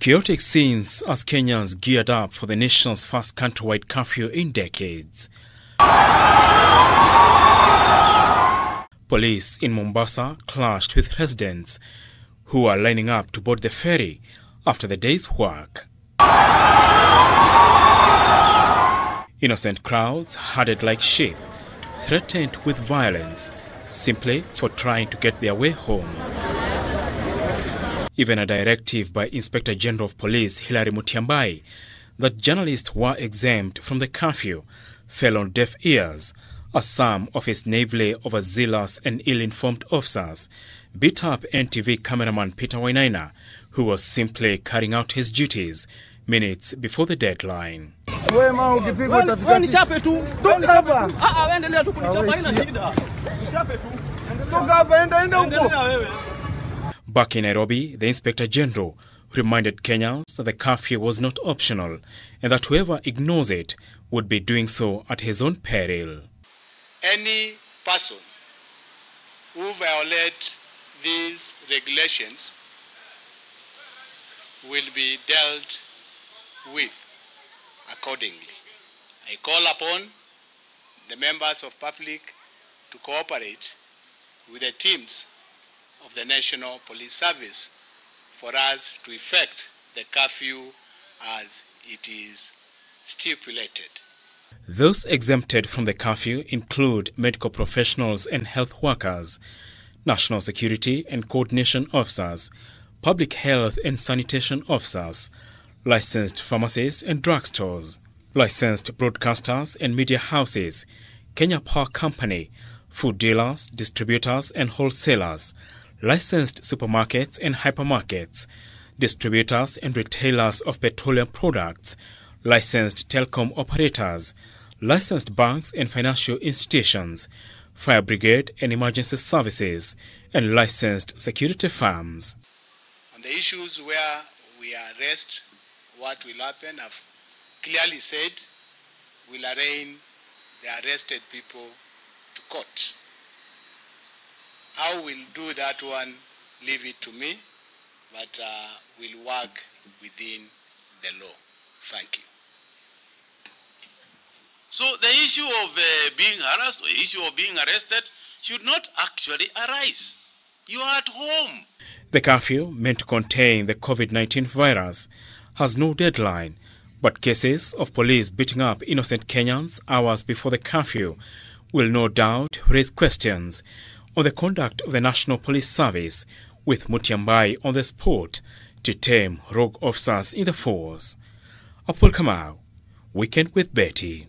Chaotic scenes as Kenyans geared up for the nation's first countrywide curfew in decades. Police in Mombasa clashed with residents who are lining up to board the ferry after the day's work. Innocent crowds herded like sheep, threatened with violence simply for trying to get their way home. Even a directive by Inspector General of Police Hilary Mutyambai that journalists were exempt from the curfew fell on deaf ears as some of his naively overzealous and ill-informed officers beat up NTV cameraman Peter Wainaina, who was simply carrying out his duties minutes before the deadline. Back in Nairobi, the Inspector General reminded Kenyans that the curfew was not optional and that whoever ignores it would be doing so at his own peril. Any person who violates these regulations will be dealt with accordingly. I call upon the members of public to cooperate with the teams of the National Police Service for us to effect the curfew as it is stipulated. Those exempted from the curfew include medical professionals and health workers, national security and coordination officers, public health and sanitation officers, licensed pharmacies and drugstores, licensed broadcasters and media houses, Kenya Power Company, food dealers, distributors and wholesalers, licensed supermarkets and hypermarkets, distributors and retailers of petroleum products, licensed telecom operators, licensed banks and financial institutions, fire brigade and emergency services, and licensed security firms. On the issues where we arrest, what will happen, I've clearly said, we'll arraign the arrested people to court. How we'll do that one, leave it to me, but we'll work within the law. Thank you. So the issue of being harassed or issue of being arrested should not actually arise. You are at home. The curfew, meant to contain the COVID-19 virus, has no deadline, but cases of police beating up innocent Kenyans hours before the curfew will no doubt raise questions on the conduct of the National Police Service, with Mutyambai on the spot to tame rogue officers in the force. Apol Kamau, Weekend with Betty.